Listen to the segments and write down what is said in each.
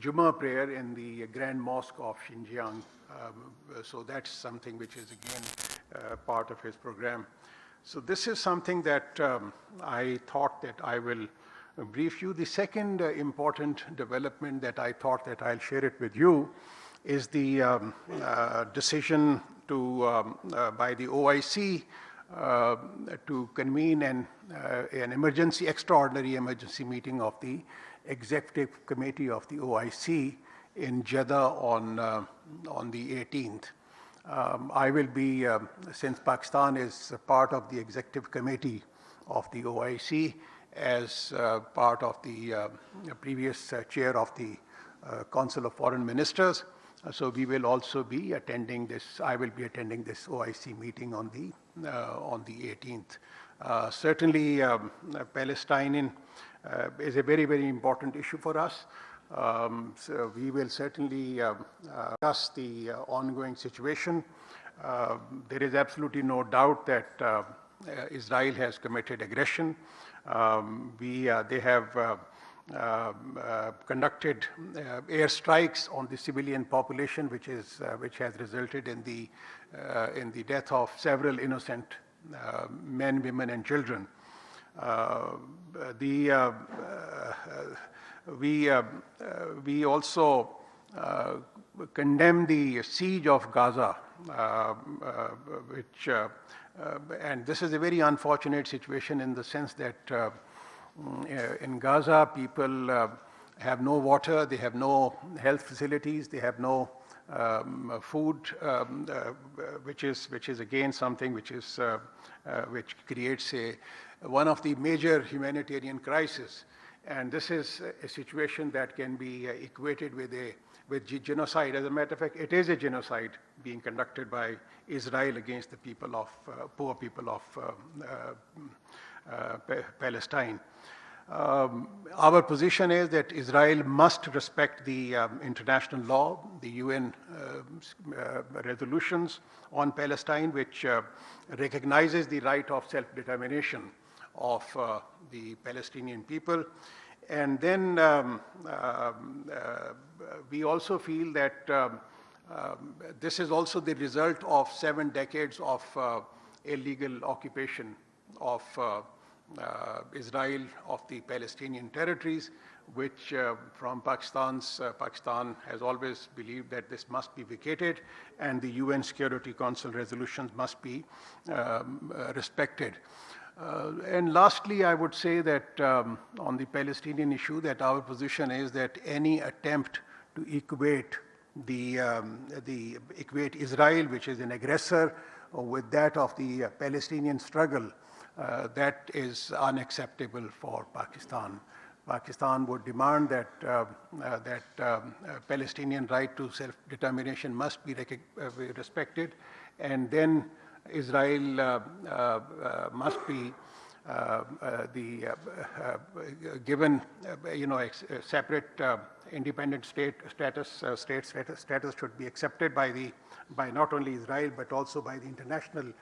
Jummah prayer in the Grand Mosque of Xinjiang. So that's something which is again part of his program. So this is something that I thought that I will brief you. The second important development that I thought that I'll share it with you is the decision to by the OIC to convene an extraordinary emergency meeting of the Executive Committee of the OIC in Jeddah on the 18th. I will be, since Pakistan is part of the Executive Committee of the OIC, as part of the previous chair of the Council of Foreign Ministers. So we will also be attending this. I will be attending this OIC meeting on the 18th. Certainly, Palestine is a very, very important issue for us. So we will certainly discuss the ongoing situation. There is absolutely no doubt that Israel has committed aggression. They have conducted airstrikes on the civilian population, which has resulted in the death of several innocent men, women, and children. We also condemn the siege of Gaza, and this is a very unfortunate situation in the sense that in Gaza, people have no water, they have no health facilities, they have no food, which is again something which creates one of the major humanitarian crises. And this is a situation that can be equated with genocide. As a matter of fact, it is a genocide being conducted by Israel against the poor people of Palestine. Our position is that Israel must respect the international law, the UN resolutions on Palestine, which recognizes the right of self-determination of the Palestinian people. And then we also feel that this is also the result of 7 decades of illegal occupation of Israel of the Palestinian territories, which from Pakistan has always believed that this must be vacated and the UN Security Council resolutions must be respected. And lastly, I would say that on the Palestinian issue, that our position is that any attempt to equate equate Israel, which is an aggressor, with that of the Palestinian struggle, that is unacceptable for Pakistan. Pakistan would demand that Palestinian right to self-determination must be respected, and then Israel must be given, a separate independent status should be accepted by not only Israel but also by the international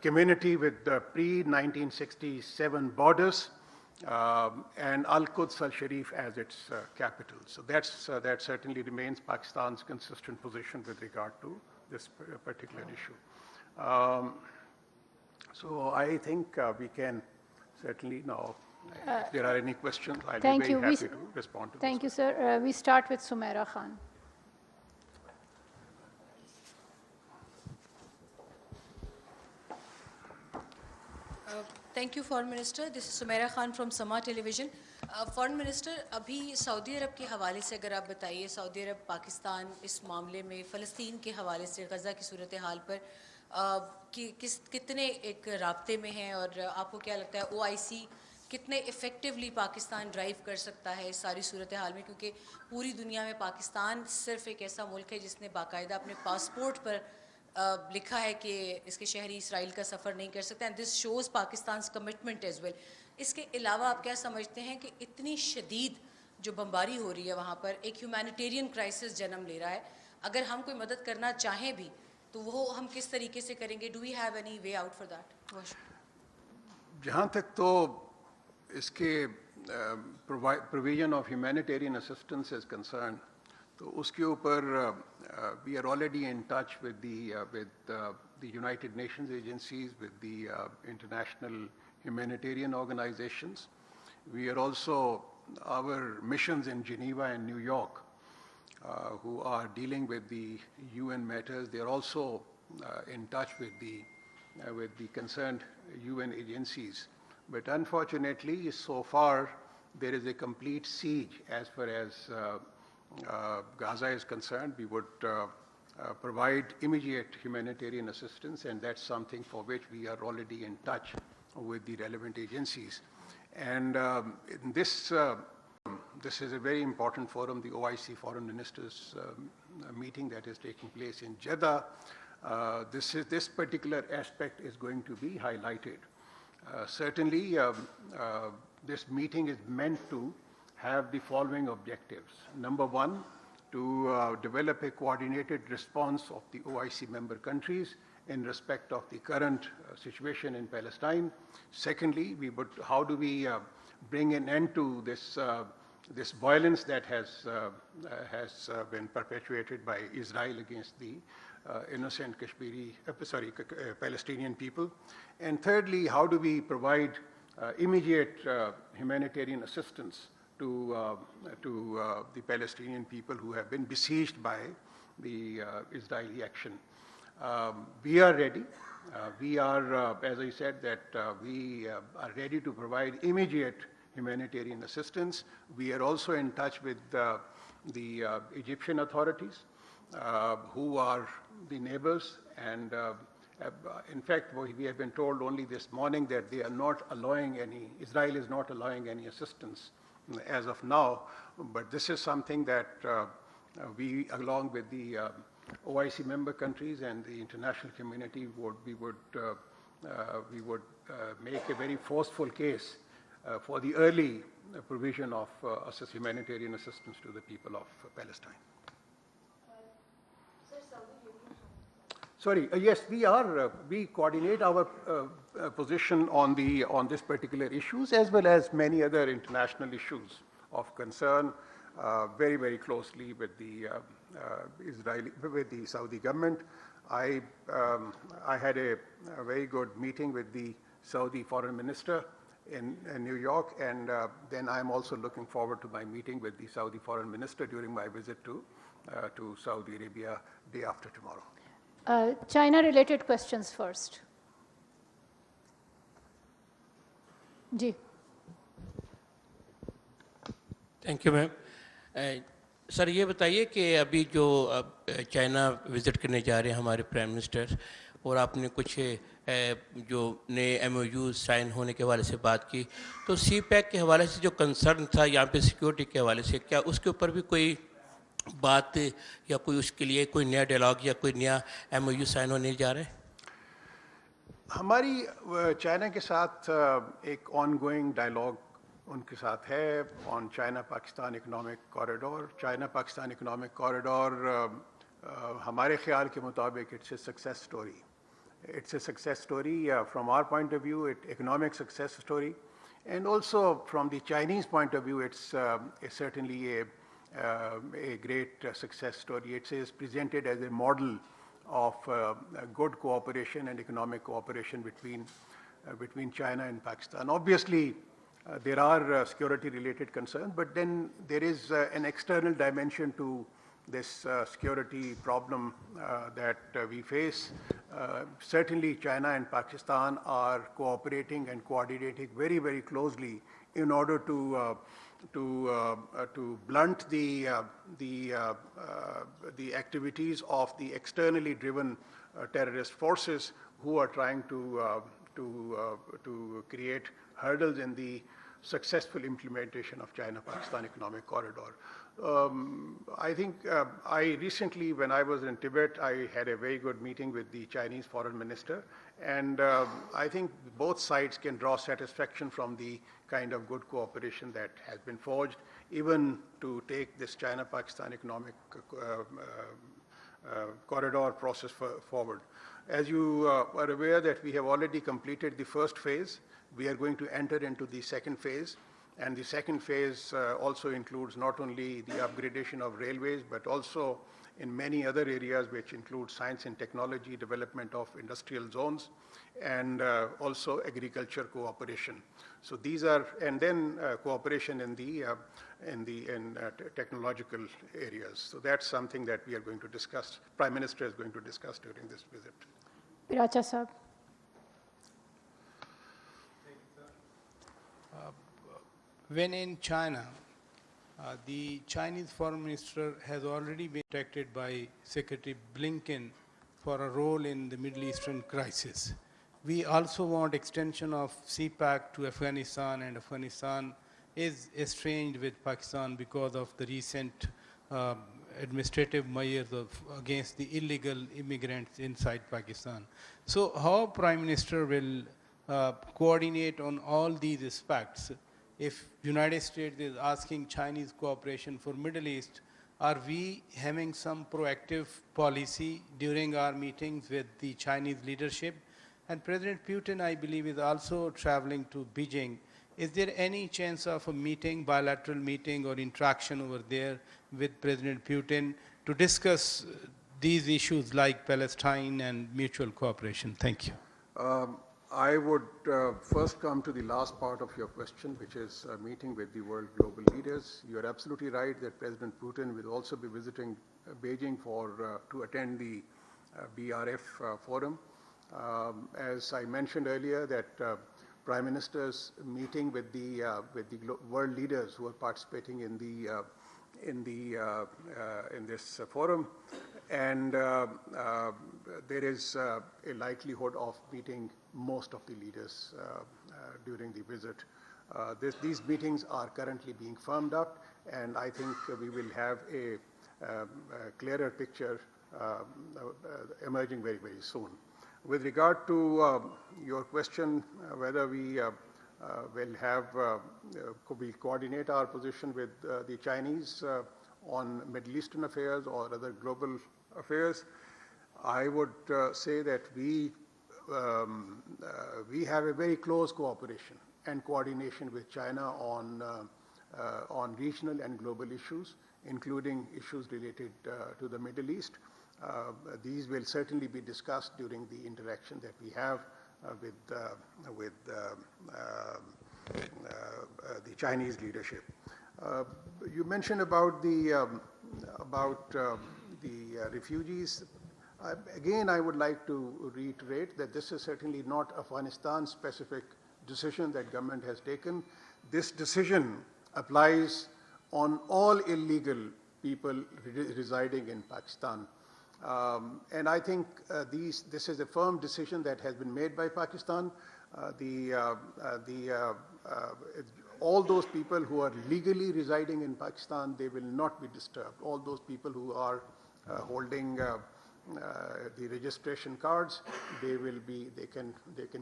community with the pre-1967 borders and Al-Quds al-Sharif as its capital. So that certainly remains Pakistan's consistent position with regard to this particular issue. So I think we can certainly now, if there are any questions, I'll be very happy to respond to them. Thank you, sir. We start with Sumaira Khan. Thank you, Foreign Minister. This is Sumaira Khan from Sama Television. Foreign Minister, अभी Saudi अरब के हवाले से अगर आप बताइए, Saudi अरब पाकिस्तान इस मामले में फ़लस्तीन के हवाले से गज़ा की सूरत हाल पर कितने एक राब्ते में हैं, और आपको क्या लगता है OIC कितने इफ़ेक्टिवली पाकिस्तान ड्राइव कर सकता है इस सारी सूरत हाल में, क्योंकि पूरी दुनिया में पाकिस्तान सिर्फ एक ऐसा मुल्क है जिसने बाकायदा अपने पासपोर्ट पर लिखा है कि इसके शहरी इसराइल का सफ़र नहीं कर सकते, and this shows Pakistan commitment as well. इसके अलावा आप क्या समझते हैं कि इतनी शदीद जो बमबारी हो रही है वहाँ पर एक ह्यूमैनिटेरियन क्राइसिस जन्म ले रहा है, अगर हम कोई मदद करना चाहें भी तो वो हम किस तरीके से करेंगे? Do we have any way out for that? जहाँ तक तो इसके provision of humanitarian assistance is concerned, तो उसके ऊपर we are already in touch with the United Nations agencies, with the international humanitarian organizations. We are also, our missions in Geneva and New York, who are dealing with the UN matters, they are also in touch with the concerned UN agencies. But unfortunately, so far, there is a complete siege as far as Gaza is concerned. We would provide immediate humanitarian assistance, and that's something for which we are already in touch with the relevant agencies. And this is a very important forum, the OIC Foreign Ministers meeting that is taking place in Jeddah. This particular aspect is going to be highlighted. Certainly, this meeting is meant to have the following objectives. Number one, to develop a coordinated response of the OIC member countries in respect of the current situation in Palestine. Secondly, how do we bring an end to this violence that has been perpetuated by Israel against the innocent Palestinian people. And thirdly, how do we provide immediate humanitarian assistance to the Palestinian people who have been besieged by the Israeli action. We are ready. We are, as I said, that we are ready to provide immediate humanitarian assistance. We are also in touch with the Egyptian authorities, who are the neighbors, and in fact, we have been told only this morning that they are not allowing any, Israel is not allowing any assistance as of now, but this is something that we, along with the OIC member countries and the international community, we would make a very forceful case for the early provision of humanitarian assistance to the people of Palestine. Sorry, yes, we coordinate our position on this particular issues as well as many other international issues of concern very, very closely with the Saudi government. I had a very good meeting with the Saudi foreign minister in New York, and then I'm also looking forward to my meeting with the Saudi foreign minister during my visit to Saudi Arabia day after tomorrow. China-related questions first. Ji. Thank you, ma'am. Sir ये बताइए कि अभी जो China visit करने जा रहे हैं हमारे प्राइम मिनिस्टर, और आपने कुछ जो नए MOU साइन होने के हवाले से बात की, तो CPEC के हवाले से जो कंसर्न था यहाँ पे सिक्योरिटी के हवाले से, क्या उसके ऊपर भी कोई बात या कोई उसके लिए कोई नया डायलॉग या कोई नया MOU साइन होने जा रहा है? हमारी चाइना के साथ एक ऑनगोइंग डायलॉग उनके साथ है on China Pakistan economic corridor. China Pakistan economic corridor हमारे ख्याल के मुताबिक it's a success story. It's a success story from our point of view, economic success story, and also from the Chinese point of view, it's certainly a great success story. It is presented as a model of good cooperation and economic cooperation between China and Pakistan. Obviously, there are security-related concerns, but then there is an external dimension to this security problem that we face. Certainly, China and Pakistan are cooperating and coordinating very, very closely in order to blunt the activities of the externally driven terrorist forces who are trying to create hurdles in the successful implementation of China-Pakistan economic corridor. I think I recently, when I was in Tibet, I had a very good meeting with the Chinese foreign minister, and I think both sides can draw satisfaction from the kind of good cooperation that has been forged, even to take this China-Pakistan economic corridor process forward. As you are aware that we have already completed the first phase, we are going to enter into the second phase, And the second phase also includes not only the upgradation of railways, but also in many other areas, which include science and technology, development of industrial zones, and also agriculture cooperation. So these are, and then cooperation in technological areas. So that's something that we are going to discuss. Prime Minister is going to discuss during this visit. Piracha Sahab. When in China, the Chinese Foreign Minister has already been contacted by Secretary Blinken for a role in the Middle Eastern crisis. We also want extension of CPAC to Afghanistan, and Afghanistan is estranged with Pakistan because of the recent administrative measures against the illegal immigrants inside Pakistan. So how Prime Minister will coordinate on all these aspects? If United States is asking Chinese cooperation for Middle East, are we having some proactive policy during our meetings with the Chinese leadership? And President Putin, I believe, is also traveling to Beijing. Is there any chance of a meeting, bilateral meeting or interaction over there with President Putin to discuss these issues like Palestine and mutual cooperation? Thank you. I would first come to the last part of your question, which is a meeting with the world global leaders. You are absolutely right that President Putin will also be visiting Beijing to attend the BRF forum. As I mentioned earlier, that Prime Minister's meeting with the world leaders who are participating in this forum, and there is a likelihood of meeting most of the leaders during the visit. These meetings are currently being firmed up, and I think we will have a clearer picture emerging very, very soon. With regard to your question, whether we we coordinate our position with the Chinese on Middle Eastern affairs or other global affairs, I would say that we have a very close cooperation and coordination with China on regional and global issues, including issues related to the Middle East. These will certainly be discussed during the interaction that we have with the Chinese leadership. You mentioned about the refugees. Again, I would like to reiterate that this is certainly not Afghanistan-specific decision that government has taken. This decision applies on all illegal people residing in Pakistan. And I think this is a firm decision that has been made by Pakistan. All those people who are legally residing in Pakistan, they will not be disturbed. All those people who are holding the registration cards, they can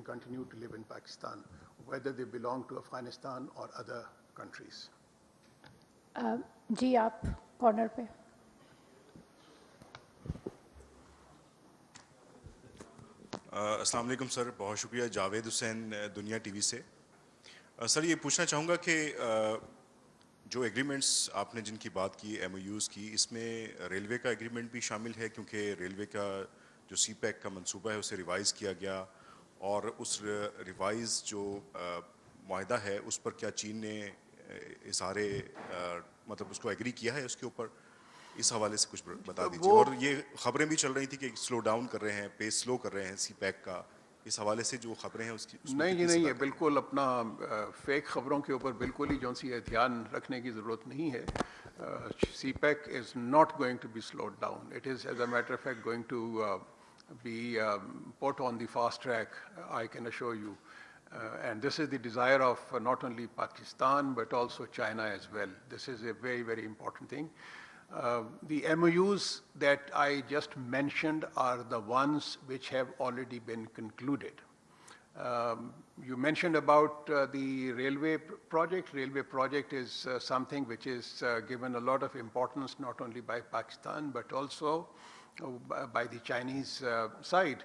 continue to live in Pakistan, whether they belong to Afghanistan or other countries. जी आप corner पे. अस्सलाम वालेकुम sir, बहुत शुक्रिया. जावेद हुसैन, दुनिया TV से. Sir ये पूछना चाहूँगा कि जो एग्रीमेंट्स आपने जिनकी बात की, MOUs की, इसमें रेलवे का एग्रीमेंट भी शामिल है, क्योंकि रेलवे का जो CPAC का मंसूबा है उसे रिवाइज़ किया गया, और उस रिवाइज़ जो मुआहदा है उस पर क्या चीन ने इज़हारे मतलब उसको एग्री किया है उसके ऊपर? इस हवाले से कुछ बता दीजिए. और ये खबरें भी चल रही थी कि स्लो डाउन कर रहे हैं, पेस स्लो कर रहे हैं CPAC का. इस हवाले से जो खबरें हैं उसकी नहीं है, बिल्कुल अपना फेक खबरों के ऊपर बिल्कुल ही जो सी है ध्यान रखने की ज़रूरत नहीं है. CPAC is not going to be slowed down. It is, as a matter of fact, going to be put on the fast track, I can assure you. And this is the desire of not only Pakistan, but also China as well. This is a very, very important thing. The MOUs that I just mentioned are the ones which have already been concluded. You mentioned about the railway project. Railway project is something which is given a lot of importance not only by Pakistan but also by the Chinese side.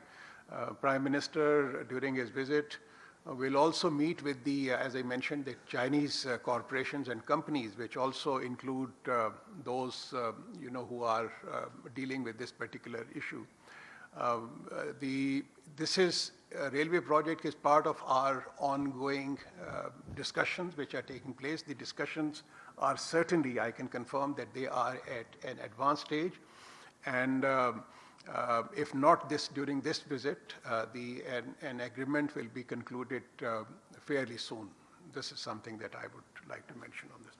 Prime Minister, during his visit, We'll also meet with the, as I mentioned, the Chinese corporations and companies, which also include those, who are dealing with this particular issue. This railway project is part of our ongoing discussions which are taking place. The discussions are certainly, I can confirm that they are at an advanced stage, and if not during this visit, an agreement will be concluded fairly soon. This is something that I would like to mention on this.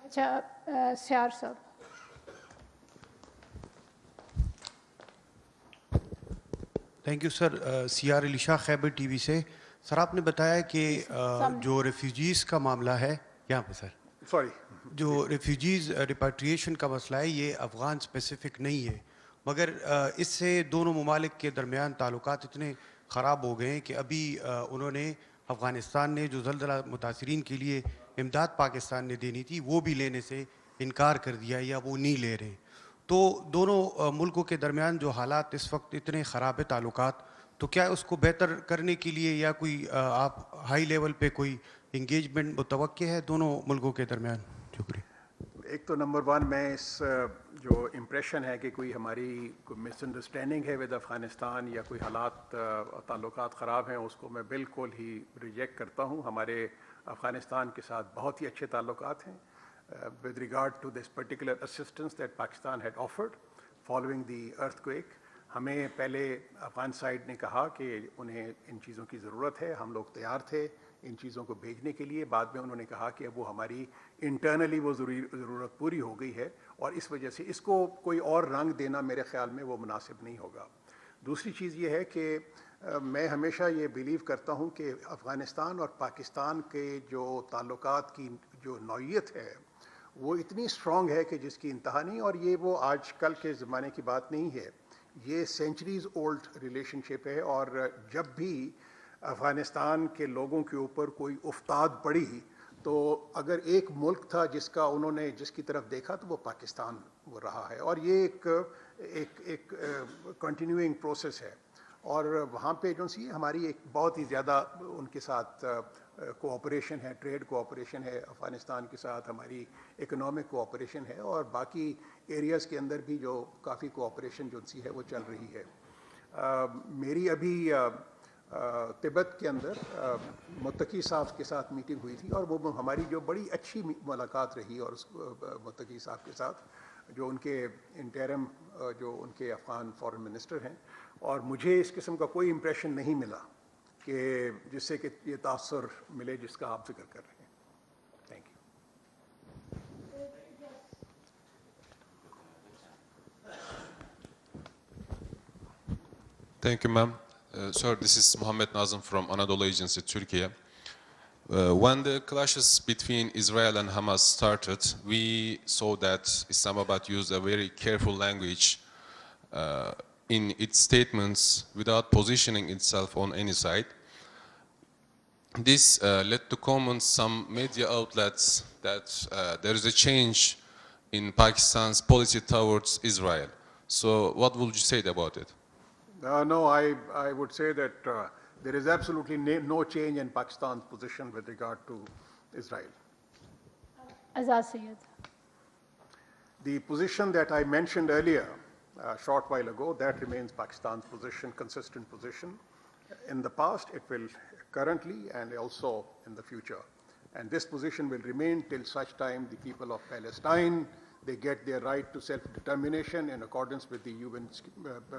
अच्छा, सियार साहब. Thank you sir. सीआर इलिशा Khyber TV से. Sir आपने बताया कि जो रेफ्यूजीज़ का मामला है यहाँ पे सर, सॉरी, जो रेफ्यूजीज़ रिपाट्रिएशन का मसला है ये अफ़गान स्पेसिफ़िक नहीं है, मगर इससे दोनों ममालिक के दरमियान ताल्लुकात इतने ख़राब हो गए हैं कि अभी उन्होंने अफ़गानिस्तान ने जो ज़लज़ला मुतासरीन के लिए इमदाद पाकिस्तान ने देनी थी वो भी लेने से इनकार कर दिया या वो नहीं ले रहे. तो दोनों मुल्कों के दरमियान जो हालात इस वक्त इतने ख़राब है ताल्लुकात, तो क्या उसको बेहतर करने के लिए या कोई आप हाई लेवल पे कोई इंगेजमेंट मुतवक्के है दोनों मुल्कों के दरमियान? शुक्रिया. एक तो नंबर वन, मैं इस जो इम्प्रेशन है कि कोई हमारी कोई मिसअंडरस्टैंडिंग है विद अफ़गानिस्तान या कोई हालात ताल्लुकात ख़राब हैं, उसको मैं बिल्कुल ही रिजेक्ट करता हूँ. हमारे अफ़गानिस्तान के साथ बहुत ही अच्छे ताल्लुकात हैं. With regard to this particular assistance that Pakistan had offered following the earthquake, हमें पहले अफ़गान साइड ने कहा कि उन्हें इन चीज़ों की ज़रूरत है, हम लोग तैयार थे इन चीज़ों को भेजने के लिए. बाद में उन्होंने कहा कि अब वो हमारी इंटरनली वो ज़रूरत पूरी हो गई है और इस वजह से इसको कोई और रंग देना मेरे ख़्याल में वो मुनासिब नहीं होगा. दूसरी चीज़ ये है कि मैं हमेशा ये बिलीव करता हूँ कि अफ़गानिस्तान और पाकिस्तान के जो ताल्लुकात की जो नौइयत है वो इतनी स्ट्रॉन्ग है कि जिसकी इंतहा नहीं, और ये वो आज कल के ज़माने की बात नहीं है, ये सेंचुरीज़ ओल्ड रिलेशनशिप है. और जब भी अफ़गानिस्तान के लोगों के ऊपर कोई उफ्ताद पड़ी तो अगर एक मुल्क था जिसकी तरफ देखा तो वो पाकिस्तान वो रहा है, और ये एक कंटिन्यूइंग प्रोसेस है. और वहाँ पे जो सी हमारी एक बहुत ही ज़्यादा उनके साथ कोऑपरेशन है, ट्रेड कोऑपरेशन है अफ़गानिस्तान के साथ, हमारी इकोनॉमिक कोऑपरेशन है, और बाकी एरियाज़ के अंदर भी जो काफ़ी कोऑपरेशन जो सी है वो चल रही है. मेरी अभी तिब्बत के अंदर मुत्तकी साहब के साथ मीटिंग हुई थी, और वो हमारी जो बड़ी अच्छी मुलाकात रही, और उस मुत्तकी साहब के साथ जो उनके इंटरम जो उनके अफ़गान फॉरेन मिनिस्टर हैं, और मुझे इस किस्म का कोई इम्प्रेशन नहीं मिला कि जिससे कि ये तासुर मिले जिसका आप जिक्र कर रहे हैं. Thank you. Thank you, ma'am. Sir, this is Muhammed Nazım from Anadolu Agency, Turkey. When the clashes between Israel and Hamas started, we saw that Islamabad used a very careful language in its statements without positioning itself on any side. This led to comments some media outlets that there is a change in Pakistan's policy towards Israel. So what would you say about it? No, I would say that there is absolutely no change in Pakistan's position with regard to Israel. Azad Sayyed. The position that I mentioned earlier, a short while ago, that remains Pakistan's position, consistent position. In the past, it will currently and also in the future. And this position will remain till such time the people of Palestine, they get their right to self-determination in accordance with the UN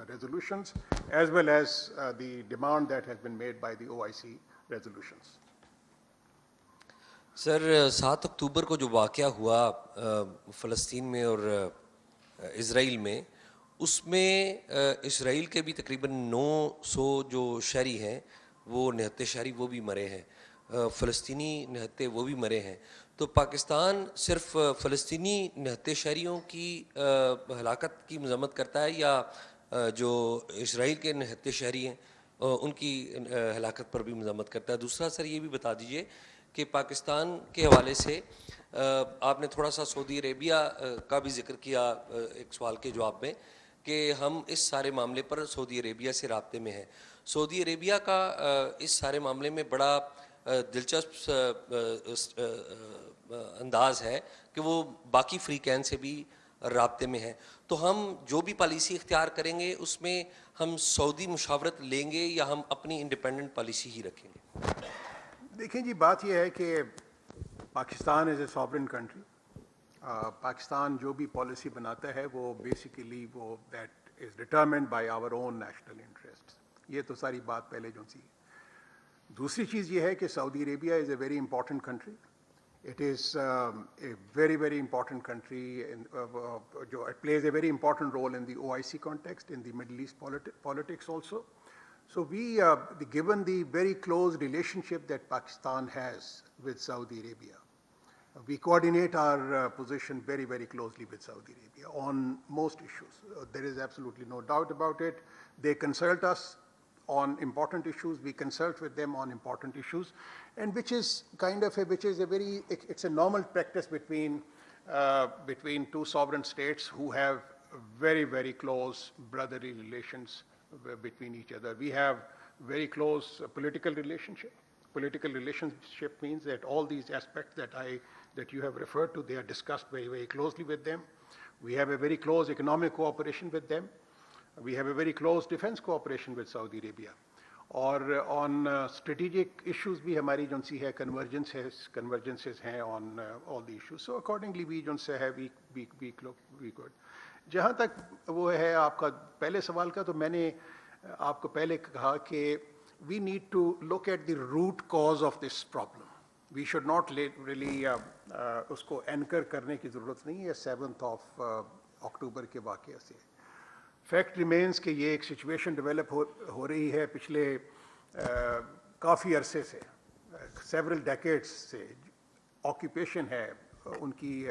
resolutions, as well as the demand that has been made by the OIC resolutions. Sir 7 अक्टूबर को जो वाक़या हुआ फ़लस्तीन में और Israel में, उसमें Israel के भी तकरीबन 900 जो शहरी हैं वो निहत्ते शहरी वो भी मरे हैं, फ़लस्तीनी निहत्ते वो भी मरे हैं. तो पाकिस्तान सिर्फ फ़लस्तीनी निहत्ते शहरियों की हलाकत की मज़म्मत करता है या जो इज़राइल के निहत्ते शहरी हैं उनकी हलाकत पर भी मज़म्मत करता है? दूसरा सर ये भी बता दीजिए कि पाकिस्तान के हवाले से آپ نے تھوڑا سا سعودی عربیہ کا بھی ذکر کیا ایک سوال کے جواب میں کہ ہم اس سارے معاملے پر سعودی عربیہ سے رابطے میں ہیں. سعودی عربیہ کا اس سارے معاملے میں بڑا دلچسپ انداز ہے کہ وہ باقی فریقین سے بھی رابطے میں ہے. تو ہم جو بھی پالیسی اختیار کریں گے اس میں ہم سعودی مشاورت لیں گے یا ہم اپنی انڈیپینڈنٹ پالیسی ہی رکھیں گے؟ دیکھیں جی، بات یہ ہے کہ Pakistan is a sovereign country. Pakistan جو بھی پالیسی بناتا ہے وہ بیسیکلی وہ that is determined by our own national interest. یہ تو ساری بات پہلے جو سی. دوسری چیز یہ ہے کہ Saudi Arabia is a very important country. It is a very, very important country. It plays a very important role in the OIC context, in the Middle East politics also. So given the very close relationship that Pakistan has with Saudi Arabia, we coordinate our position very, very closely with Saudi Arabia on most issues. There is absolutely no doubt about it. They consult us on important issues, we consult with them on important issues, and which is it's a normal practice between two sovereign states who have very, very close brotherly relations between each other. We have very close political relationship. Political relationship means that all these aspects that you have referred to, they are discussed very, very closely with them. We have a very close economic cooperation with them. We have a very close defense cooperation with Saudi Arabia. اور on strategic issues بھی ہماری جو سی ہے convergences ہیں on all the issues. So accordingly we جو سے ہے we could. جہاں تک وہ ہے آپ کا پہلے سوال کا، تو میں نے آپ کو پہلے کہا کہ we need to look at the root cause of this problem. We should not really اس کو اینکر کرنے کی ضرورت نہیں ہے 7th of October کے واقعے سے. فیکٹ ریمینز کہ یہ ایک سچویشن ڈیولپ ہو رہی ہے پچھلے کافی عرصے سے، سیورل ڈیکیڈس سے. آکیوپیشن ہے، ان کی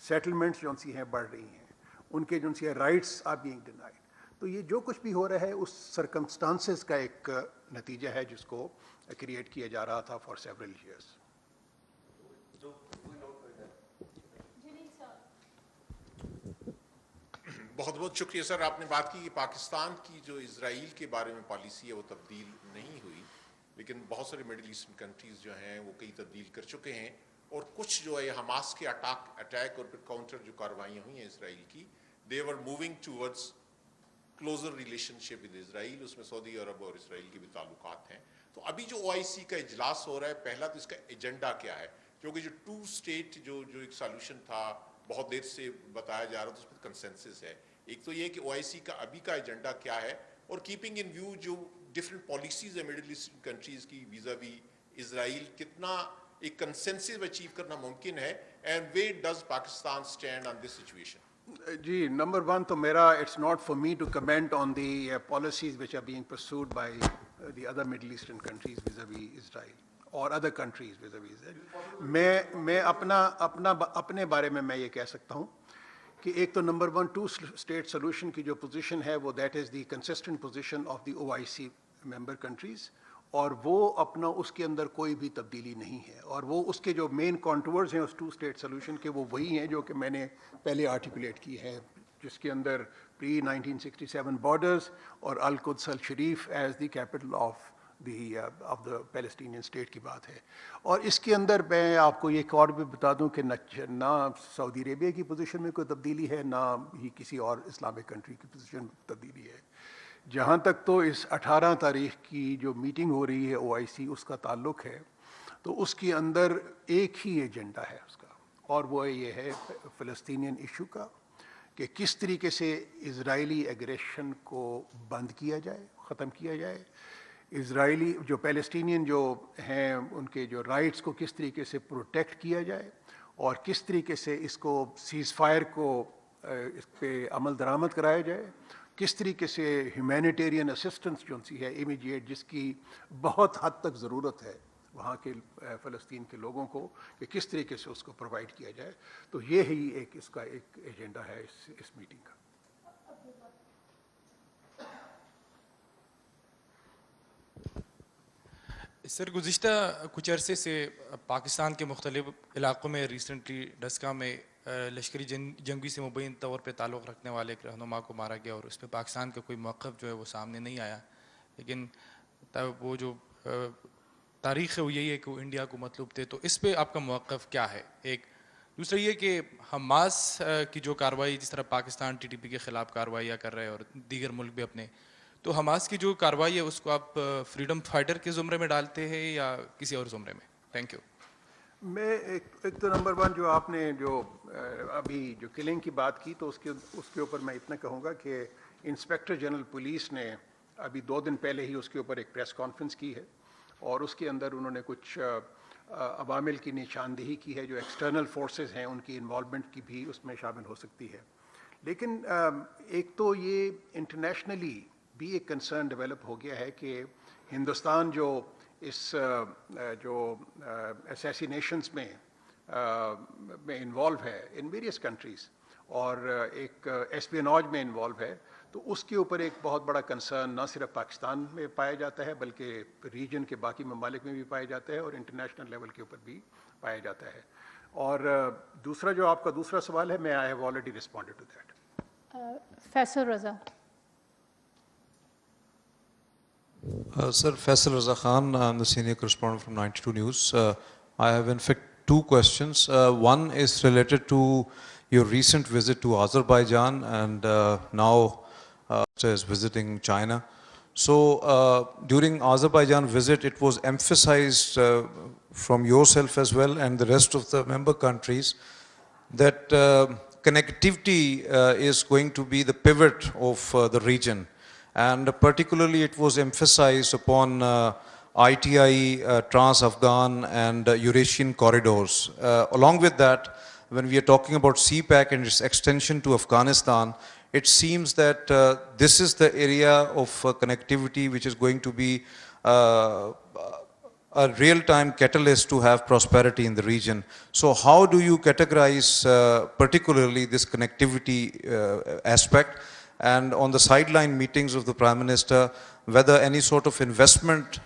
سیٹلمنٹس جو سی ہیں بڑھ رہی ہیں، ان کے جو سی ہیں رائٹس آر بینگ ڈینائڈ. تو یہ جو کچھ بھی ہو رہا ہے اس سرکمسٹانسز کا ایک نتیجہ ہے جس کو کریٹ کیا جا رہا تھا فار سیورل ایئرس. بہت بہت شکریہ سر. آپ نے بات کی کہ پاکستان کی جو اسرائیل کے بارے میں پالیسی ہے وہ تبدیل نہیں ہوئی، لیکن بہت سارے مڈل ایسٹرن کنٹریز جو ہیں وہ کئی تبدیل کر چکے ہیں، اور کچھ جو ہے حماس کے اٹیک اور پھر کاؤنٹر جو کاروائیاں ہوئی ہیں اسرائیل کی، they are moving towards closer relation with Israel. اس میں سعودی عرب اور اسرائیل کے بھی تعلقات ہیں. تو ابھی جو OIC کا اجلاس ہو رہا ہے، پہلا تو اس کا ایجنڈا کیا ہے؟ کیونکہ جو 2 اسٹیٹ جو ایک سالوشن تھا بہت دیر سے بتایا جا رہا تھا، اس پر کنسنسس ہے. ایک تو یہ کہ OIC کا ابھی کا ایجنڈا کیا ہے، اور کیپنگ ان ویو جو ڈفرینٹ پالیسیز ہیں مڈل ایسٹرن کنٹریز کی ویزا وی اسرائیل، کتنا ایک کنسنسس اچیو کرنا ممکن ہے، and where does Pakistan stand on this situation? جی، نمبر 1 تو میرا it's not for me to comment on the policies which are being pursued by the other Middle Eastern countries vis-a-vis Israel اور other countries vis-a-vis Israel. میں اپنے بارے میں یہ کہہ سکتا ہوں کہ ایک تو نمبر 1 2 اسٹیٹ سولوشن کی جو پوزیشن ہے وہ that is the consistent position of the OIC member countries, اور وہ اپنا اس کے اندر کوئی بھی تبدیلی نہیں ہے. اور وہ اس کے جو مین کانٹورز ہیں اس 2 اسٹیٹ سولوشن کے، وہ وہی ہیں جو کہ میں نے پہلے آرٹیکولیٹ کی ہے، جس کے اندر پری 1967 بارڈرز اور Al-Quds Al-Sharif as the capital of the Palestinian state کی بات ہے. اور اس کے اندر میں آپ کو ایک اور بھی بتا دوں کہ نہ سعودی عربیہ کی پوزیشن میں کوئی تبدیلی ہے، نہ ہی کسی اور اسلامک کنٹری کی پوزیشن میں تبدیلی ہے. جہاں تک تو اس 18 تاریخ کی جو میٹنگ ہو رہی ہے OIC اس کا تعلق ہے، تو اس کے اندر ایک ہی ایجنڈا ہے اس کا، اور وہ یہ ہے فلسطینین ایشو کا، کہ کس طریقے سے اسرائیلی ایگریشن کو بند کیا جائے، ختم کیا جائے. اسرائیلی جو پیلسٹینین جو ہیں ان کے جو رائٹس کو کس طریقے سے پروٹیکٹ کیا جائے، اور کس طریقے سے اس کو سیز فائر کو اس پہ عمل درآمد کرایا جائے، کس طریقے سے ہیومینیٹیرین اسسٹنس جو سی ہے امیڈیٹ، جس کی بہت حد تک ضرورت ہے وہاں کے فلسطین کے لوگوں کو، کہ کس طریقے سے اس کو پرووائڈ کیا جائے. تو یہ ہی ایک اس کا ایک ایجنڈا ہے اس میٹنگ کا. سر گزشتہ کچھ عرصے سے پاکستان کے مختلف علاقوں میں ریسنٹلی ڈسکا میں لشکری جنگی سے مبین طور پہ تعلق رکھنے والے ایک رہنما کو مارا گیا اور اس پہ پاکستان کا کوئی موقف جو ہے وہ سامنے نہیں آیا, لیکن وہ جو تاریخ ہے وہ یہی ہے کہ وہ انڈیا کو مطلوب تھے. تو اس پہ آپ کا موقف کیا ہے؟ ایک دوسرا یہ کہ حماس کی جو کارروائی, جس طرح پاکستان ٹی ٹی پی کے خلاف کارروائیاں کر رہے ہیں اور دیگر ملک بھی اپنے, تو حماس کی جو کارروائی ہے اس کو آپ فریڈم فائٹر کے زمرے میں ڈالتے ہیں یا کسی اور زمرے میں؟ Thank you. میں ایک تو نمبر ون جو آپ نے جو ابھی جو کلنگ کی بات کی تو اس کے اوپر میں اتنا کہوں گا کہ انسپیکٹر جنرل پولیس نے ابھی 2 دن پہلے ہی اس کے اوپر ایک پریس کانفرنس کی ہے اور اس کے اندر انہوں نے کچھ عوامل کی نشاندہی کی ہے جو ایکسٹرنل فورسز ہیں ان کی انوالومنٹ کی بھی اس میں شامل ہو سکتی ہے. لیکن ایک تو یہ انٹرنیشنلی بھی ایک کنسرن ڈیولپ ہو گیا ہے کہ ہندوستان جو اس جو اسیسینیشنز میں انوالو ہے ان ویریس کنٹریز اور ایک ایسپیناج میں انوالو ہے, تو اس کے اوپر ایک بہت بڑا کنسرن نہ صرف پاکستان میں پایا جاتا ہے بلکہ ریجن کے باقی ممالک میں بھی پایا جاتا ہے اور انٹرنیشنل لیول کے اوپر بھی پایا جاتا ہے. اور دوسرا جو آپ کا دوسرا سوال ہے, میں I have already responded to that. Faisal Raza. Sir, Faisal Raza Khan, I'm the senior correspondent from 92 News. I have in fact 2 questions. One is related to your recent visit to Azerbaijan and now is visiting China. So during Azerbaijan visit, it was emphasized from yourself as well and the rest of the member countries that connectivity is going to be the pivot of the region. And particularly it was emphasized upon ITI, Trans-Afghan and Eurasian corridors. Along with that, when we are talking about CPAC and its extension to Afghanistan, it seems that this is the area of connectivity which is going to be a real-time catalyst to have prosperity in the region. So how do you categorize particularly this connectivity aspect? And on the sideline meetings of the Prime Minister, whether any sort of investment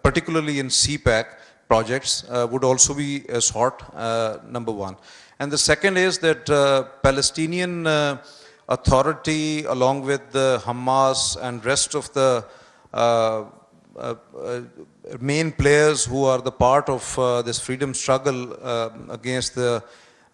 particularly in CPAC projects would also be sought, number one. And the second is that Palestinian Authority along with the Hamas and rest of the main players who are the part of this freedom struggle against the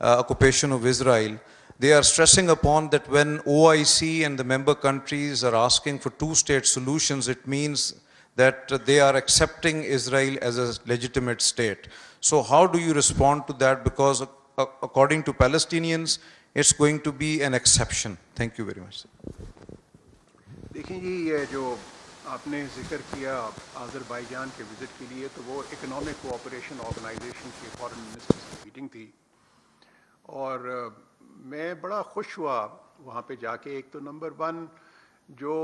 occupation of Israel, they are stressing upon that when OIC and the member countries are asking for 2-state solutions, it means that they are accepting Israel as a legitimate state. So how do you respond to that? Because according to Palestinians, it's going to be an exception. Thank you very much. دیکھیں جی, یہ جو آپ نے ذکر کیا آذربائیجان کے visit کے لیے, تو وہ اکنامک کوآپریشن آرگنائزیشن کی فارن منسٹرز کی میٹنگ تھی اور میں بڑا خوش ہوا وہاں پہ جا کے. ایک تو نمبر ون جو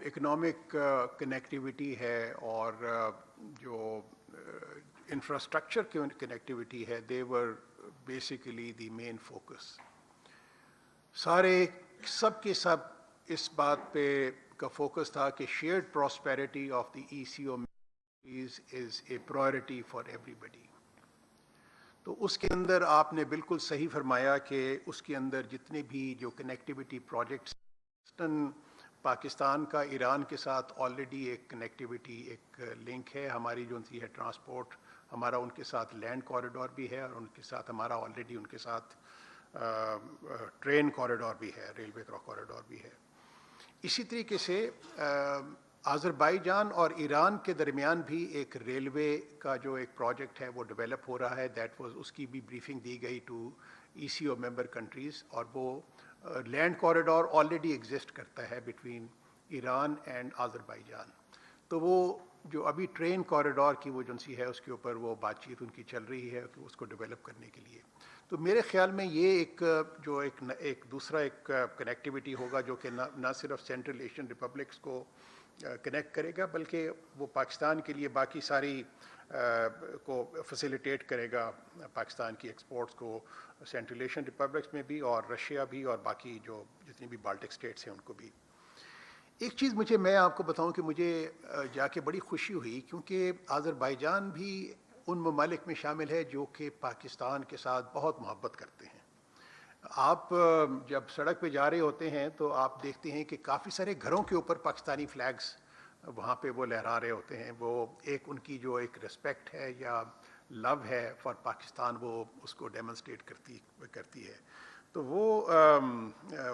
اکنامک کنیکٹیوٹی ہے اور جو انفراسٹرکچر کنیکٹیوٹی ہے, they were basically the main focus. سب کے سب اس بات پہ کا فوکس تھا کہ shared prosperity of the ECO is a priority for everybody. تو اس کے اندر آپ نے بالکل صحیح فرمایا کہ اس کے اندر جتنے بھی جو کنیکٹیوٹی پروجیکٹس, پاکستان کا ایران کے ساتھ آلریڈی ایک کنیکٹیوٹی ایک لنک ہے ہماری جو ہے ٹرانسپورٹ, ہمارا ان کے ساتھ لینڈ کوریڈور بھی ہے اور ان کے ساتھ ہمارا آلریڈی ان کے ساتھ ٹرین کوریڈور بھی ہے, ریلوے کوریڈور بھی ہے. اسی طریقے سے آذربائیجان اور ایران کے درمیان بھی ایک ریلوے کا جو ایک پروجیکٹ ہے وہ ڈیولپ ہو رہا ہے. اس کی بھی بریفنگ دی گئی ٹو ECO ممبر کنٹریز, اور وہ لینڈ کوریڈور آلریڈی ایگزسٹ کرتا ہے بٹوین ایران اینڈ آذربائیجان. تو وہ جو ابھی ٹرین کوریڈور کی وہ ایجنسی ہے اس کے اوپر وہ بات چیت ان کی چل رہی ہے کہ اس کو ڈیولپ کرنے کے لیے. تو میرے خیال میں یہ ایک دوسرا ایک کنیکٹیوٹی ہوگا جو کہ نہ صرف سینٹرل ایشین ریپبلکس کو کنیکٹ کرے گا بلکہ وہ پاکستان کے لیے باقی ساری کو فیسیلیٹیٹ کرے گا, پاکستان کی ایکسپورٹس کو سینٹرل ایشین ریپبلکس میں بھی اور رشیا بھی اور باقی جو جتنی بھی بالٹک اسٹیٹس ہیں ان کو بھی. ایک چیز میں آپ کو بتاؤں کہ مجھے جا کے بڑی خوشی ہوئی، کیونکہ آذربائیجان بھی ان ممالک میں شامل ہے جو کہ پاکستان کے ساتھ بہت محبت کرتے ہیں. آپ جب سڑک پہ جا رہے ہوتے ہیں تو آپ دیکھتے ہیں کہ کافی سارے گھروں کے اوپر پاکستانی فلیگز وہاں پہ وہ لہرا رہے ہوتے ہیں. وہ ایک ان کی جو ایک رسپیکٹ ہے یا لو ہے فار پاکستان، وہ اس کو ڈیمونسٹریٹ کرتی ہے. تو وہ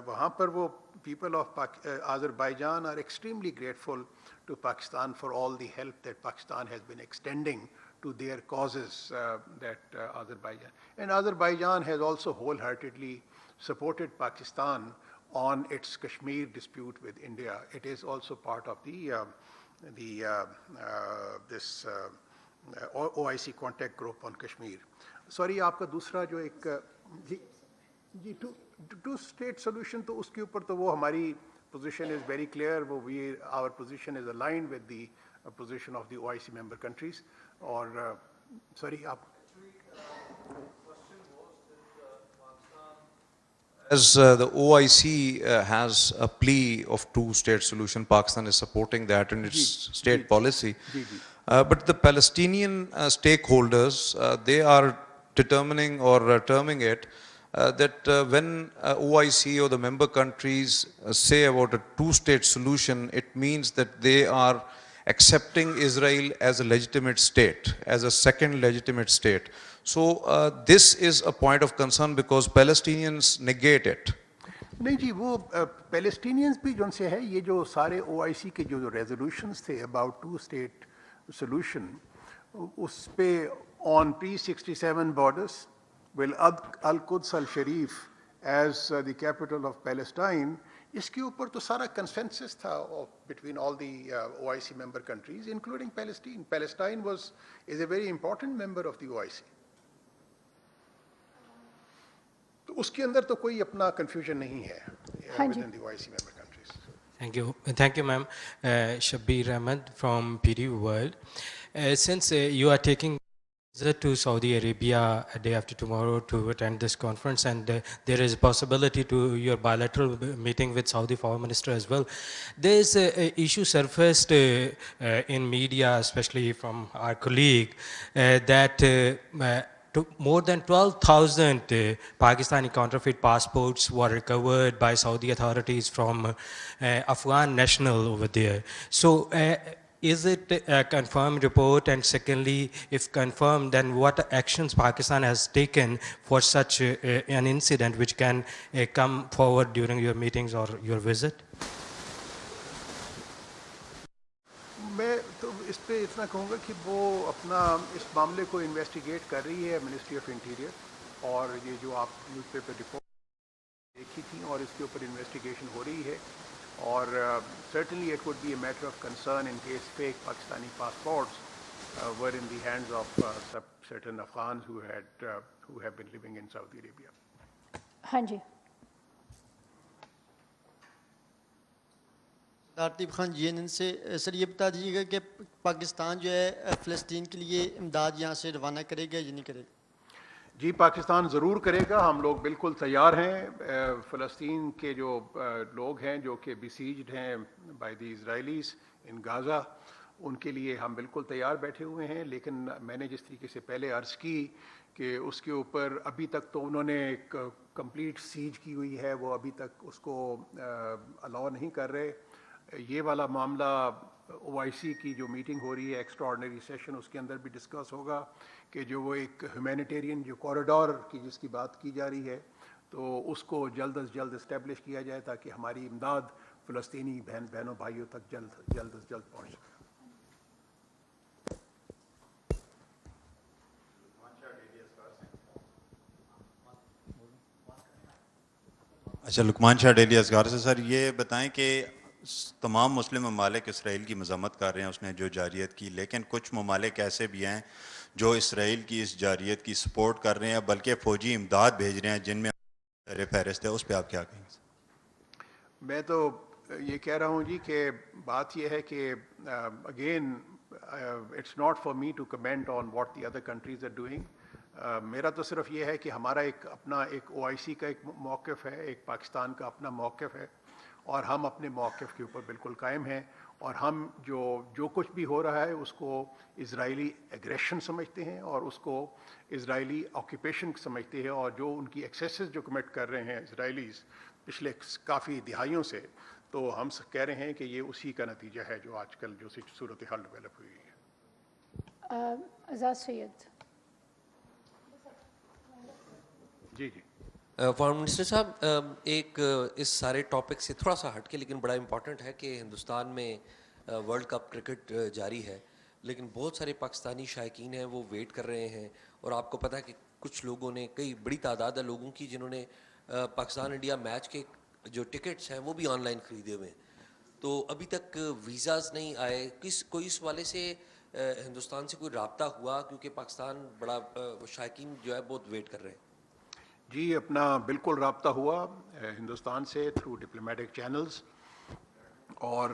وہاں پر وہ people of Azerbaijan are extremely grateful to Pakistan for all the help that Pakistan has been extending to their causes that Azerbaijan. And Azerbaijan has also wholeheartedly supported Pakistan on its Kashmir dispute with India. It is also part of this OIC contact group on Kashmir. Sorry, aapka dusra jo ek ji two state solution, to uske upar to wo hamari position is very clear. Our position is aligned with the position of the OIC member countries. Or sorry, as the OIC has a plea of two-state solution, Pakistan is supporting that in its state policy. But the Palestinian stakeholders, they are determining or terming it that when OIC or the member countries say about a two-state solution, it means that they are accepting Israel as a legitimate state, as a second legitimate state. So this is a point of concern because Palestinians negate it. نہیں جی، وہ Palestinians بھی جو سے ہے، یہ جو سارے او I سی کے جو ریزولوشنس تھے اباؤٹ ٹو اسٹیٹ سولوشن، اس پہ on P-67 borders with Al-Quds Al-Sharif as the capital of Palestine, اس کے اوپر تو سارا کنسنسس تھا between all the O I C member countries including Palestine. Palestine is a very important member of the O I C. تو اس کے اندر تو کوئی اپنا کنفیوژن نہیں ہے within the OIC member countries. Thank you, ma'am. Shabbir Ahmed from PD World. Since you are taking visit to Saudi Arabia a day after tomorrow to attend this conference, and there is a possibility to your bilateral meeting with Saudi Foreign Minister as well. There is a issue surfaced in media, especially from our colleague, that more than 12,000 Pakistani counterfeit passports were recovered by Saudi authorities from Afghan national over there. So is it a confirmed report? And secondly, if confirmed, then what actions Pakistan has taken for such an incident which can come forward during your meetings or your visit? میں تو اس پہ اتنا کہوں گا کہ وہ اپنا اس معاملے کو انویسٹیگیٹ کر رہی ہے منسٹری آف انٹیریئر، اور یہ جو آپ نیوز پیپر رپورٹ دیکھی تھی اور اس کے اوپر انویسٹیگیشن ہو رہی ہے. اور certainly it would be a matter of concern in case fake Pakistani passports were in the hands of certain Afghans who have been living in Saudi Arabia. ہاں جی. لطیف Khan GNN سے. سر یہ بتا دیجیے گا کہ پاکستان جو ہے فلسطین کے لیے امداد یہاں سے روانہ کرے گا یا نہیں کرے گا؟ جی پاکستان ضرور کرے گا، ہم لوگ بالکل تیار ہیں. فلسطین کے جو لوگ ہیں جو کہ بسیجڈ ہیں بائی دی اسرائیلیز ان غازہ، ان کے لیے ہم بالکل تیار بیٹھے ہوئے ہیں. لیکن میں نے جس طریقے سے پہلے عرض کی کہ اس کے اوپر ابھی تک تو انہوں نے ایک کمپلیٹ سیج کی ہوئی ہے، وہ ابھی تک اس کو الاؤ نہیں کر رہے. یہ والا معاملہ او آئی سی کی جو میٹنگ ہو رہی ہے ایکسٹرا آرڈنری سیشن، اس کے اندر بھی ڈسکس ہوگا کہ جو وہ ایک ہیومینیٹیرین جو کوریڈور کی جس کی بات کی جا رہی ہے، تو اس کو جلد از جلد اسٹیبلش کیا جائے تاکہ ہماری امداد فلسطینی بہنوں بھائیوں تک جلد از جلد پہنچ سکے. اچھا، لقمان شاہ ڈیلی ازگار سے. سر یہ بتائیں کہ تمام مسلم ممالک اسرائیل کی مذمت کر رہے ہیں اس نے جو جارحیت کی، لیکن کچھ ممالک ایسے بھی ہیں جو اسرائیل کی اس جارحیت کی سپورٹ کر رہے ہیں بلکہ فوجی امداد بھیج رہے ہیں جن میں فہرست ہے. اس پہ آپ کیا کہیں گے؟ میں تو یہ کہہ رہا ہوں جی کہ بات یہ ہے کہ again it's not for me to comment on what the other countries are doing. میرا تو صرف یہ ہے کہ ہمارا ایک اپنا ایک او آئی سی کا ایک موقف ہے، ایک پاکستان کا اپنا موقف ہے، اور ہم اپنے موقف کے اوپر بالکل قائم ہیں اور ہم جو کچھ بھی ہو رہا ہے اس کو اسرائیلی ایگریشن سمجھتے ہیں اور اس کو اسرائیلی آکوپیشن سمجھتے ہیں اور جو ان کی ایکسیسز جو کمٹ کر رہے ہیں اسرائیلیز پچھلے کافی دہائیوں سے تو ہم کہہ رہے ہیں کہ یہ اسی کا نتیجہ ہے جو آج کل جو صورتحال ڈیولپ ہوئی ہے. آزاد سید. جی جی. فارن منسٹر صاحب ایک اس سارے ٹاپک سے تھوڑا سا ہٹ کے لیکن بڑا امپورٹنٹ ہے کہ ہندوستان میں ورلڈ کپ کرکٹ جاری ہے لیکن بہت سارے پاکستانی شائقین ہیں وہ ویٹ کر رہے ہیں اور آپ کو پتہ ہے کہ کچھ لوگوں نے کئی بڑی تعداد ہے لوگوں کی جنہوں نے پاکستان انڈیا میچ کے جو ٹکٹس ہیں وہ بھی آن لائن خریدے ہوئے ہیں تو ابھی تک ویزاز نہیں آئے کوئی اس والے سے ہندوستان سے کوئی رابطہ ہوا کیونکہ پاکستان بڑا شائقین جو ہے بہت ویٹ کر رہے ہیں. جی اپنا بالکل رابطہ ہوا ہندوستان سے تھرو ڈپلومیٹک چینلز اور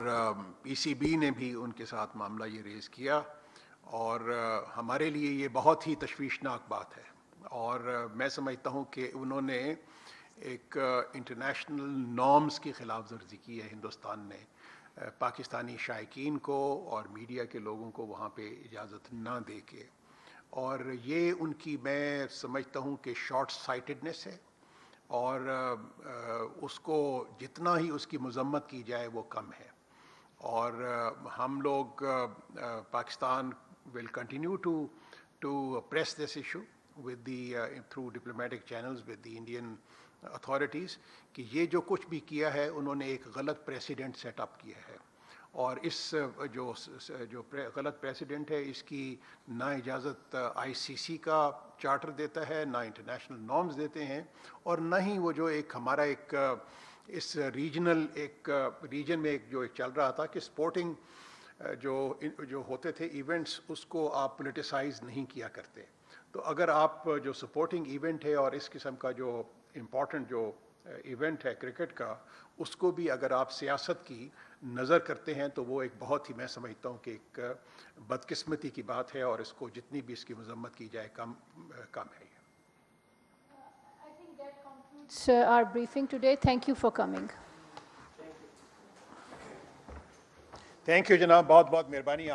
پی سی بی نے بھی ان کے ساتھ معاملہ یہ ریز کیا اور ہمارے لیے یہ بہت ہی تشویشناک بات ہے اور میں سمجھتا ہوں کہ انہوں نے ایک انٹرنیشنل نارمز کی خلاف ورزی کی ہے ہندوستان نے پاکستانی شائقین کو اور میڈیا کے لوگوں کو وہاں پہ اجازت نہ دے کے اور یہ ان کی میں سمجھتا ہوں کہ شارٹ سائٹڈنس ہے اور اس کو جتنا ہی اس کی مذمت کی جائے وہ کم ہے اور ہم لوگ Pakistan will continue to press this issue with the through diplomatic channels with the Indian authorities کہ یہ جو کچھ بھی کیا ہے انہوں نے ایک غلط پریسیڈنٹ سیٹ اپ کیا ہے اور اس جو غلط پریسیڈنٹ ہے اس کی نہ اجازت آئی سی سی کا چارٹر دیتا ہے نہ انٹرنیشنل نارمز دیتے ہیں اور نہ ہی وہ جو ایک ہمارا ایک اس ریجن میں ایک جو چل رہا تھا کہ سپورٹنگ جو ہوتے تھے ایونٹس اس کو آپ پولیٹیسائز نہیں کیا کرتے تو اگر آپ جو سپورٹنگ ایونٹ ہے اور اس قسم کا جو امپورٹنٹ جو ایونٹ ہے کرکٹ کا اس کو بھی اگر آپ سیاست کی نظر کرتے ہیں تو وہ ایک بہت ہی میں سمجھتا ہوں کہ ایک بدقسمتی کی بات ہے اور اس کو جتنی بھی اس کی مذمت کی جائے کم ہے. Our briefing today. Thank you for coming. Thank you جناب بہت بہت مہربانی.